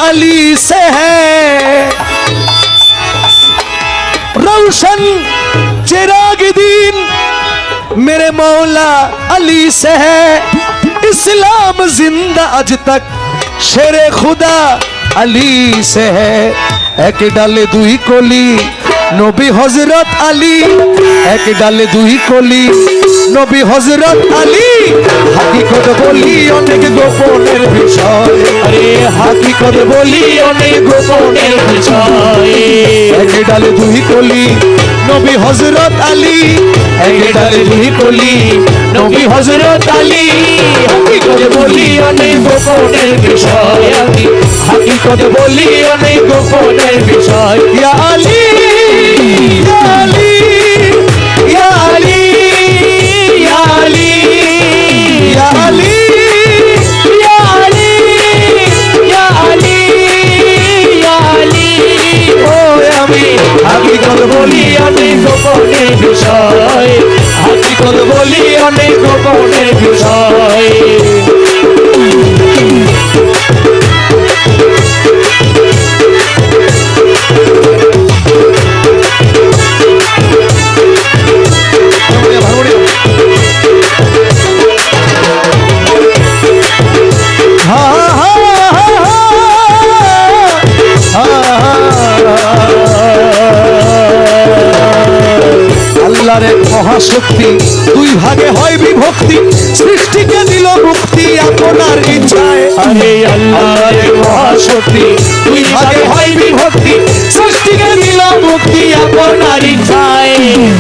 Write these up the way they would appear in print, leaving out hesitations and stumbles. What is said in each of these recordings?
अली से है रोशन चिराग दीन मेरे मौला अली से है इस्लाम जिंदा आज तक शेरे खुदा अली से है एक डाले दुई कोली नबी हजरत अली एक डाले दुई कोली नबी हजरत अली हकीकत बोली अनेक गोपनेर विषय अरे हकीकत बोली अनेक गोपनेर विषय एक डाले दुई कोली नबी हजरत अली एक डाले दुई कोली नबी हजरत अली हकीकत बोली अनेक गोपनेर विषय हकीकत बोली अनेक गोपनेर विषय या अली या अली या अली या अली या अली या अली या अली या अली ও আমি হकीकत बोली अनेक गोपनेर विषय हकीकत बोली अनेक गोपनेर विषय আল্লাহর এক মহাশক্তি দুই ভাগে হয় বিভক্তি সৃষ্টিকে দিল মুক্তি আপনার ইচ্ছায় अरे अल्लाह रे महाशक्ति दुई भागे হয় বিভক্তি সৃষ্টিকে দিল মুক্তি আপনার ইচ্ছায়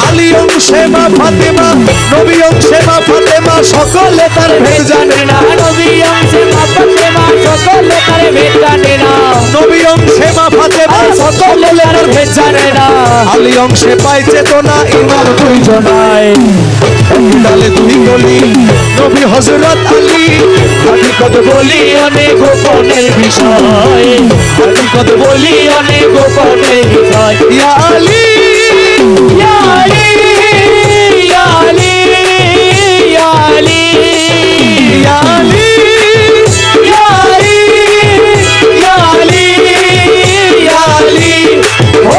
আলী অংশে মা ফাতেমা নবী অংশে মা ফাতেমা সকলে তার ভেদ জানে না নবী অংশে মা ফাতেমা সকলে তার ভেদ জানে না নবী অংশে মা ফাতেমা সকলে তার ভেদ জানে না আলী অংশে পায় চেতনা ইমাম দুইজনায় ডালে দুই গলি নবী হযরত আলী হकीकत बोली अनेक गोपनेर विषय हकीकत बोली अनेक गोपनेर विषय ইয়া আলী या अली या अली या अली ইয়া আলী या अली या अली या अली ओ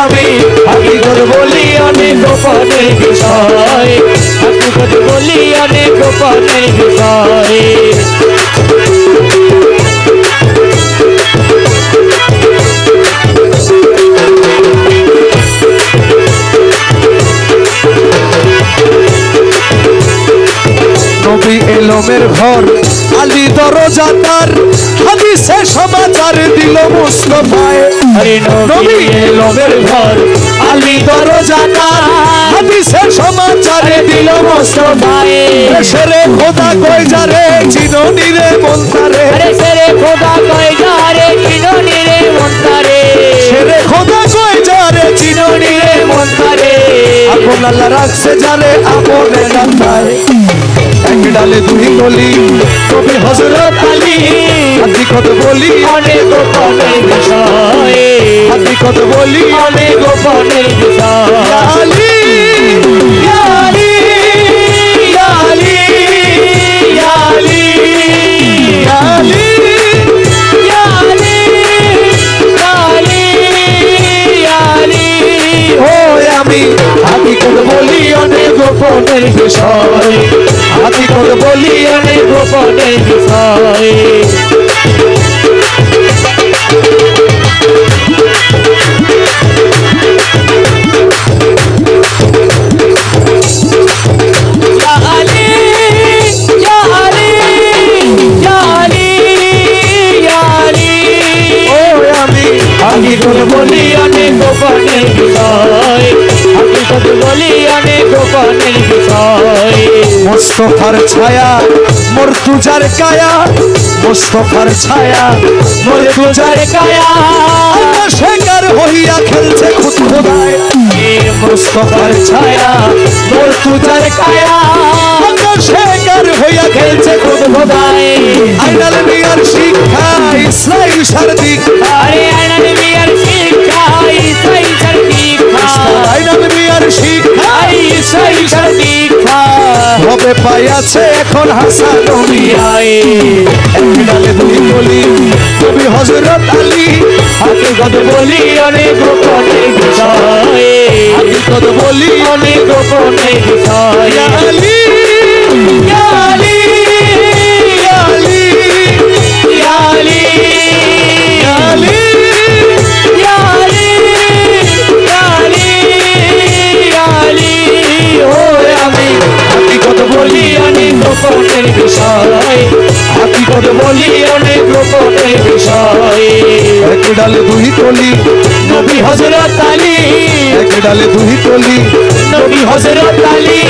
আমি हकीकत बोली अनेक गोपनेर विषय हकीकत बोली अनेक गोपनेर विषय নবী এলমের ঘর আলী দরজা তার হাদিসে সমাচার দিল মুস্তাফায় अरे नबी एलोमेर घर अली दरजा तार হাদিসে সমাচার दिल मुस्तफाए সেরে খোদা কই যারে চিননি রে মন্তারে अरे सेरे खुदा कई जा रे चिनोनी रे मंतारे সেরে খোদা কই যারে चिनोनी रे मंतारे আপন আল্লাহ রাখছে যারে আপনে রাখায় এক ডালে দুই গলি নবী হযরত अली হকিকত বলি अनेक गोपनेर विषय হকিকত বলি अनेक गोपनेर विषय আলী या अली या अली या अली আলী या अली या अली या अली ও আমি हकीकत बोली अनेक गोपनेर विषय हकीकत बोली अनेक गोपनेर विषय या अली या अली या अली या अली ও আমি हकीकत बोली अनेक गोपनेर विषय हकीकत बोली अनेक गोपनेर विषय মুস্তাফার ছায়া মর্তুজার কায়া মুস্তাফার ছায়া तुझार काया আল্লাহ শেখার হইয়া খেলছে খুদ খোদায় मुस्तफार छाया मोर तुझार काया আল্লাহ শেখার হইয়া খেলছে খুদ खुदाए আইনাল মিয়ার শিক্ষা ইসরাইল সারদিক अरे अनन मियर शिक्षा ईसाई सर्दीखा আইনাল মিয়ার শিক্ষা ईसाई सर्दीखा হবে পাইয়াছে এখন হাসান आए ডালে দুই গলি নবী হযরত হাকিকত বলি অনেক গোপনের বিষয় হাকিকত বলি অনেক গোপনের বিষয় ইয়া আলী ইয়া আলী ইয়া আলী ইয়া আলী ইয়া আলী ইয়া আলী ইয়া আলী ইয়া আলী ও আমি হাকিকত বলি অনেক গোপনের বিষয় হাকিকত বলি অনেক গোপনের বিষয় এক ডালে দুই কলি নবী হযরত আলী এক ডালে দুই কলি নবী হযরত আলী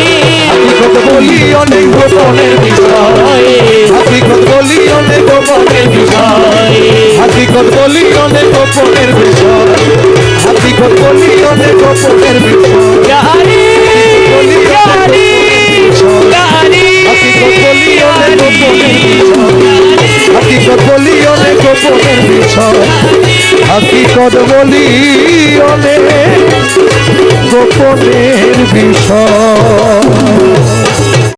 হাকিকত বলি অনেক গোপনের বিষয় হাকিকত বলি অনেক গোপনের বিষয় হাকিকত বলি অনেক গোপনের বিষয় হাকিকত বলি অনেক গোপনের বিষয় ইয়া আলী ইয়া আলী ইয়া আলী হাকিকত বলি অনেক গোপনের বিষয় হাকিকত বলি অনেক গোপনের বিষয় হাকিকত বলি অনেক গোপনের বিষয়